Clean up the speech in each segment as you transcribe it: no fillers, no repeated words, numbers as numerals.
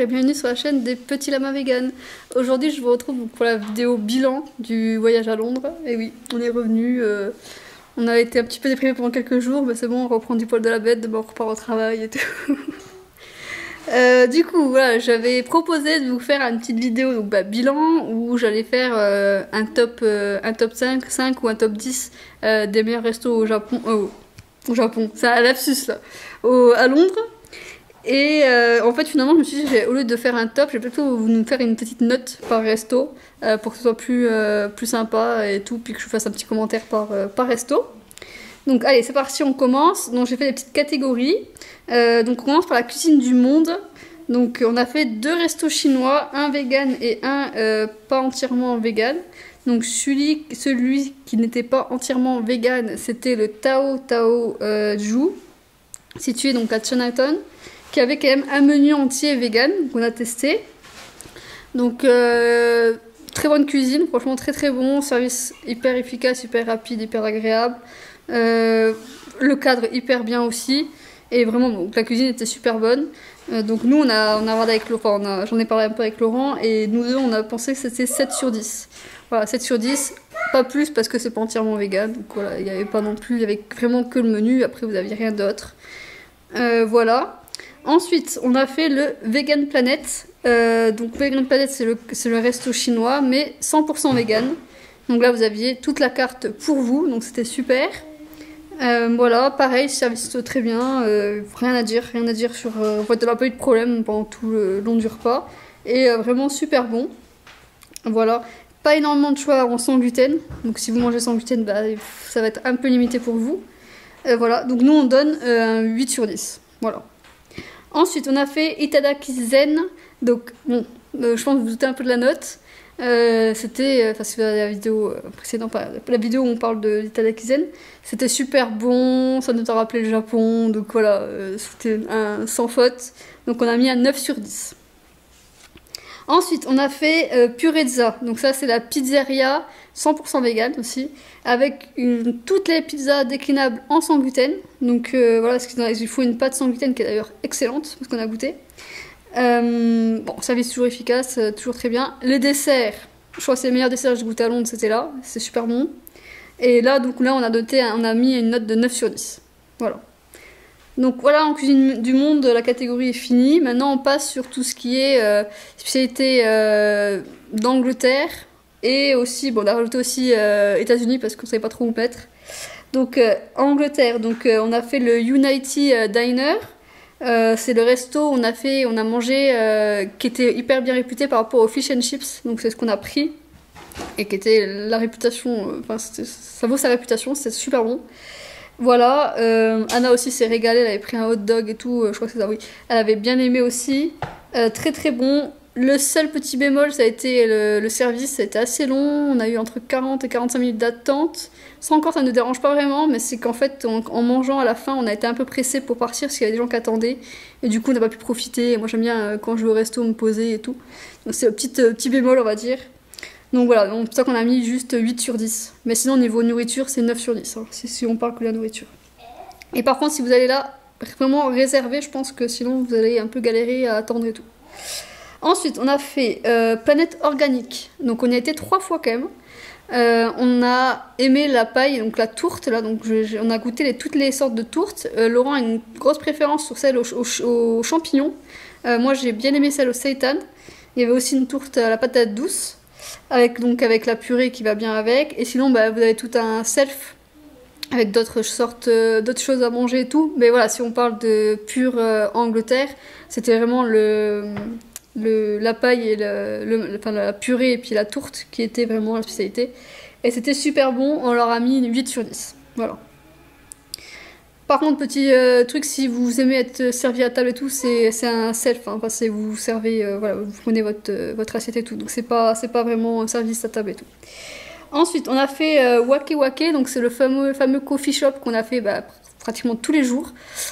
et bienvenue sur la chaîne des petits lamas vegan. Aujourd'hui je vous retrouve pour la vidéo bilan du voyage à Londres. Et oui, on est revenu, on a été un petit peu déprimés pendant quelques jours, mais c'est bon, on reprend du poil de la bête, demain on repart au travail et tout. Du coup voilà, j'avais proposé de vous faire une petite vidéo donc, bilan où j'allais faire un top 5 ou un top 10 des meilleurs restos au Japon. Au Japon, c'est un lapsus là, à Londres. Et en fait finalement je me suis dit au lieu de faire un top, je vais plutôt vous faire une petite note par resto pour que ce soit plus sympa et tout, puis que je fasse un petit commentaire par resto. Donc allez c'est parti, on commence. Donc j'ai fait des petites catégories. Donc on commence par la cuisine du monde. Donc on a fait 2 restos chinois, un vegan et un pas entièrement vegan. Donc celui qui n'était pas entièrement vegan, c'était le Tao Tao Ju, situé donc à Chinatown, qui avait quand même un menu entier vegan qu'on a testé. Donc très bonne cuisine, franchement très très bon, service hyper efficace, hyper rapide, hyper agréable. Le cadre hyper bien aussi. Et vraiment donc, la cuisine était super bonne. Donc nous on a regardé avec Laurent, enfin, j'en ai parlé un peu avec Laurent, et nous deux on a pensé que c'était 7 sur 10. Voilà, 7 sur 10, pas plus parce que c'est pas entièrement vegan. Donc voilà, il n'y avait pas non plus, il y avait vraiment que le menu, après vous n'aviez rien d'autre. Voilà. Ensuite, on a fait le Vegan Planet. Donc Vegan Planet, c'est le resto chinois, mais 100% vegan. Donc là, vous aviez toute la carte pour vous, donc c'était super. Voilà, pareil, service très bien, rien à dire sur... en fait, on n'a pas eu de problème pendant tout le long du repas. Et vraiment super bon. Voilà, pas énormément de choix en sans gluten. Donc si vous mangez sans gluten, bah, ça va être un peu limité pour vous. Voilà, donc nous on donne un 8 sur 10. Voilà. Ensuite, on a fait Itadaki Zen. Donc, bon, je pense que vous doutez un peu de la note. C'était, enfin, c'est la vidéo précédente, la vidéo où on parle de l'Itadaki Zen. C'était super bon, ça nous a rappelé le Japon. Donc voilà, c'était sans faute. Donc, on a mis un 9 sur 10. Ensuite, on a fait Purezza. Donc ça, c'est la pizzeria 100% vegan aussi, avec toutes les pizzas déclinables en sans gluten. Donc voilà, il faut une pâte sans gluten qui est d'ailleurs excellente, parce qu'on a goûté. Bon, service toujours efficace, toujours très bien. Les desserts, je crois que c'est les meilleurs desserts que j'ai goûté à Londres, c'était là, c'est super bon. Et là, donc là, on a mis une note de 9 sur 10. Voilà. Donc voilà, en cuisine du monde, la catégorie est finie. Maintenant, on passe sur tout ce qui est spécialité d'Angleterre. Et aussi, bon, on a rajouté aussi États-Unis parce qu'on ne savait pas trop où mettre. Donc Angleterre, donc on a fait le Unity Diner. C'est le resto où on a mangé qui était hyper bien réputé par rapport aux fish and chips. Donc c'est ce qu'on a pris. Et qui était la réputation, enfin ça vaut sa réputation, c'est super bon. Voilà, Anna aussi s'est régalée, elle avait pris un hot dog et tout, je crois que c'est ça, oui. Elle avait bien aimé aussi, très très bon. Le seul petit bémol, ça a été le service, ça a été assez long, on a eu entre 40 et 45 minutes d'attente. Ça encore, ça ne nous dérange pas vraiment, mais c'est qu'en fait, en mangeant à la fin, on a été un peu pressé pour partir parce qu'il y avait des gens qui attendaient. Et du coup, on n'a pas pu profiter. Moi, j'aime bien quand je vais au resto me poser et tout. Donc c'est le petit bémol, on va dire. Donc voilà, c'est pour ça qu'on a mis juste 8 sur 10. Mais sinon, au niveau nourriture, c'est 9 sur 10, hein, si on parle que de la nourriture. Et par contre, si vous allez là, vraiment réservé, je pense que sinon, vous allez un peu galérer à attendre et tout. Ensuite, on a fait Planète Organique. Donc, on y a été 3 fois quand même. On a aimé la paille, donc la tourte, là. Donc, on a goûté toutes les sortes de tourtes. Laurent a une grosse préférence sur celle aux champignons. Moi, j'ai bien aimé celle au seitan. Il y avait aussi une tourte à la patate douce. Avec la purée qui va bien avec. Et sinon, bah, vous avez tout un self avec d'autres choses à manger et tout. Mais voilà, si on parle de pure Angleterre, c'était vraiment la paille et enfin, la purée et puis la tourte qui était vraiment la spécialité. Et c'était super bon, on leur a mis une 8 sur 10. Voilà. Par contre, petit truc, si vous aimez être servi à table et tout, c'est un self, hein, parce que vous servez, voilà, vous prenez votre assiette et tout, donc c'est pas vraiment un service à table et tout. Ensuite, on a fait Wake Wake, donc c'est le fameux coffee shop qu'on a fait pratiquement tous les jours.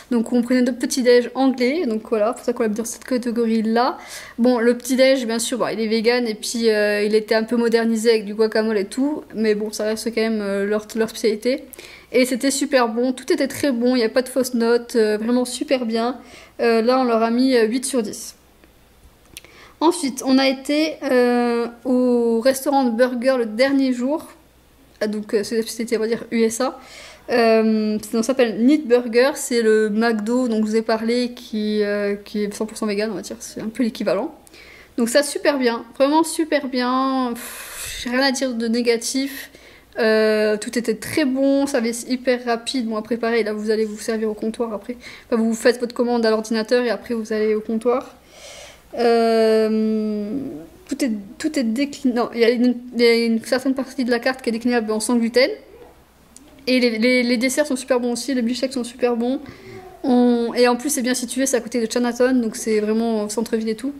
Donc on prenait notre petit-déj anglais, donc voilà, c'est pour ça qu'on a mis dans cette catégorie-là. Bon, le petit-déj, bien sûr, il est vegan et puis il était un peu modernisé avec du guacamole et tout, mais bon, ça reste quand même leur spécialité. Et c'était super bon, tout était très bon, il n'y a pas de fausses notes, vraiment super bien. Là, on leur a mis 8 sur 10. Ensuite, on a été au restaurant de burger le dernier jour. Donc, c'était, on va dire, USA. Ça s'appelle Neat Burger. C'est le McDo dont je vous ai parlé qui est 100% vegan, on va dire. C'est un peu l'équivalent. Donc, ça, super bien. Vraiment super bien. J'ai rien à dire de négatif. Tout était très bon, ça avait hyper rapide, bon après pareil, là vous allez vous servir au comptoir après, enfin, vous faites votre commande à l'ordinateur et après vous allez au comptoir. Tout est décliné, non, il y a une certaine partie de la carte qui est déclinable en sans gluten, et les desserts sont super bons aussi, les milkshakes sont super bons, et en plus c'est bien situé, c'est à côté de Chinatown, donc c'est vraiment centre-ville et tout,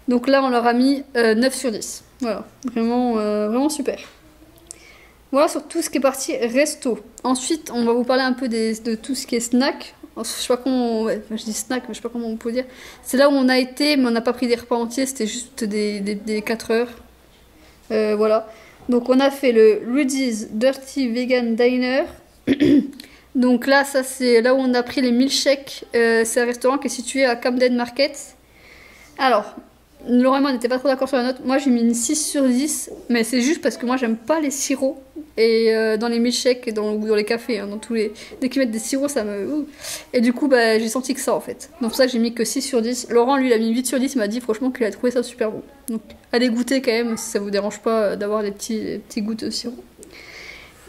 donc là on leur a mis 9 sur 10, voilà, vraiment super. Voilà sur tout ce qui est parti resto. Ensuite, on va vous parler un peu de tout ce qui est snack. Je sais pas comment, ouais, je dis snack, mais je sais pas comment on peut dire. C'est là où on a été, mais on n'a pas pris des repas entiers, c'était juste des 4 heures. Voilà. Donc on a fait le Rudy's Dirty Vegan Diner. Donc là, ça c'est là où on a pris les milkshakes. C'est un restaurant qui est situé à Camden Market. Alors, Laurent et moi n'était pas trop d'accord sur la note. Moi j'ai mis une 6 sur 10, mais c'est juste parce que moi j'aime pas les sirops. Et dans les milkshakes et dans les cafés, hein, dès qu'ils mettent des sirops, ça me. Et du coup, bah, j'ai senti que ça en fait. Donc pour ça, j'ai mis que 6 sur 10. Laurent, lui, il a mis 8 sur 10. Il m'a dit franchement qu'il a trouvé ça super bon. Donc allez goûter quand même si ça vous dérange pas d'avoir des petits goûts de sirop.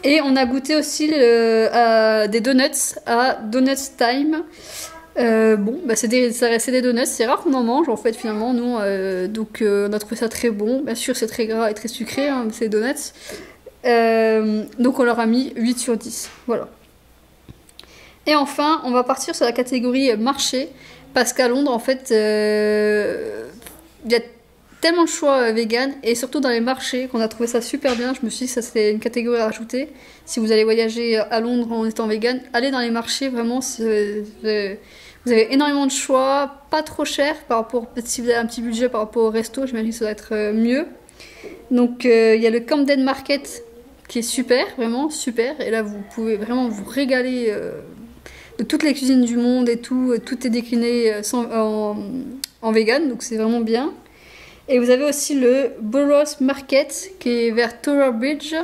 Et on a goûté aussi des donuts à Donuts Time. Bon, bah c'est des donuts, c'est rare qu'on en mange en fait finalement, nous, donc on a trouvé ça très bon. Bien sûr, c'est très gras et très sucré, hein, ces donuts. Donc on leur a mis 8 sur 10, voilà. Et enfin, on va partir sur la catégorie marché, parce qu'à Londres, en fait, il y a tellement de choix vegan, et surtout dans les marchés, qu'on a trouvé ça super bien. Je me suis dit que ça c'était une catégorie à rajouter. Si vous allez voyager à Londres en étant vegan, allez dans les marchés, vraiment, vous avez énormément de choix, pas trop cher par rapport, peut-être si vous avez un petit budget par rapport au resto, j'imagine que ça doit être mieux. Donc il y a le Camden Market qui est super, vraiment super, et là vous pouvez vraiment vous régaler de toutes les cuisines du monde et tout est décliné en vegan, donc c'est vraiment bien. Et vous avez aussi le Burroughs Market qui est vers Tower Bridge.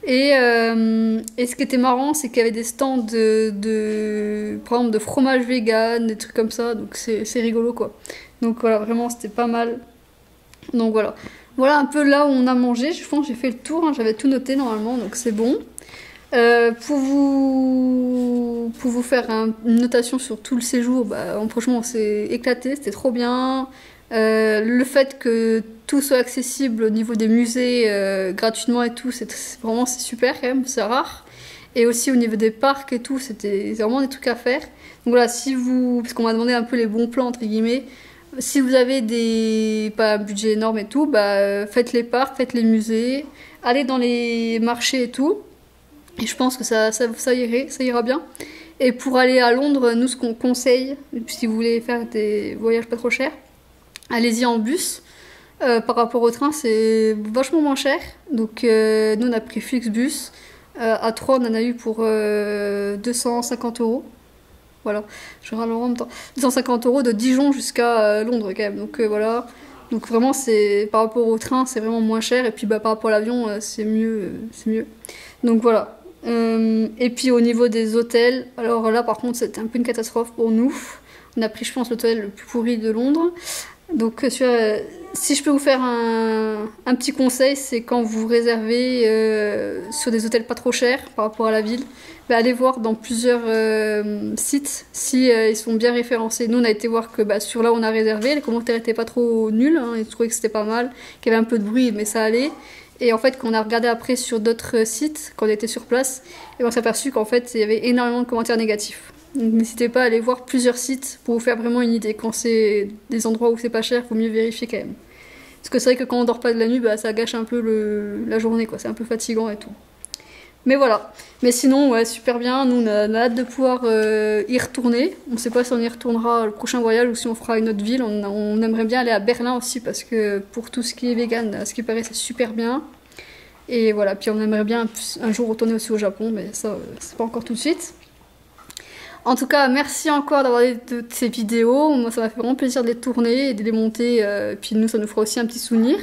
Et ce qui était marrant, c'est qu'il y avait des stands par exemple, de fromage vegan, des trucs comme ça, donc c'est rigolo quoi. Donc voilà, vraiment c'était pas mal. Donc voilà. Voilà un peu là où on a mangé. Je pense que j'ai fait le tour, hein. J'avais tout noté normalement, donc c'est bon. Pour vous faire une notation sur tout le séjour, bah, franchement on s'est éclaté, c'était trop bien. Le fait que tout soit accessible au niveau des musées gratuitement et tout, c'est super quand même, c'est rare. Et aussi au niveau des parcs et tout, c'est vraiment des trucs à faire. Donc voilà, parce qu'on m'a demandé un peu les bons plans entre guillemets, si vous avez pas un budget énorme et tout, bah faites les parcs, faites les musées, allez dans les marchés et tout. Et je pense que ça ira bien. Et pour aller à Londres, nous ce qu'on conseille, si vous voulez faire des voyages pas trop chers, allez-y en bus. Par rapport au train, c'est vachement moins cher. Donc nous on a pris Flixbus. À 3, on en a eu pour 250 €. Voilà, je râle en même temps. 250 € de Dijon jusqu'à Londres quand même. Donc voilà. Donc vraiment, par rapport au train, c'est vraiment moins cher. Et puis bah, par rapport à l'avion, c'est mieux. Donc voilà. Et puis au niveau des hôtels, alors là par contre, c'était un peu une catastrophe pour nous. On a pris, je pense, l'hôtel le plus pourri de Londres. Donc si je peux vous faire un petit conseil, c'est quand vous réservez sur des hôtels pas trop chers par rapport à la ville, bah, allez voir dans plusieurs sites si ils sont bien référencés. Nous on a été voir que sur là où on a réservé, les commentaires étaient pas trop nuls, hein, ils trouvaient que c'était pas mal, qu'il y avait un peu de bruit mais ça allait. Et en fait quand on a regardé après sur d'autres sites, quand on était sur place, et on s'est aperçu qu'en fait il y avait énormément de commentaires négatifs. Donc n'hésitez pas à aller voir plusieurs sites pour vous faire vraiment une idée. Quand c'est des endroits où c'est pas cher, il faut mieux vérifier quand même. Parce que c'est vrai que quand on dort pas de la nuit, bah, ça gâche un peu la journée, quoi. C'est un peu fatigant et tout. Mais voilà. Mais sinon, ouais, super bien. Nous, on a hâte de pouvoir y retourner. On sait pas si on y retournera le prochain voyage ou si on fera une autre ville. On aimerait bien aller à Berlin aussi parce que pour tout ce qui est vegan, à ce qui paraît, c'est super bien. Et voilà. Puis on aimerait bien un jour retourner aussi au Japon, mais ça, c'est pas encore tout de suite. En tout cas, merci encore d'avoir toutes ces vidéos. Moi, ça m'a fait vraiment plaisir de les tourner et de les monter. Puis nous, ça nous fera aussi un petit souvenir.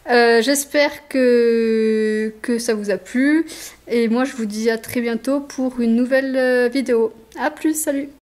J'espère que ça vous a plu. Et moi, je vous dis à très bientôt pour une nouvelle vidéo. A plus, salut!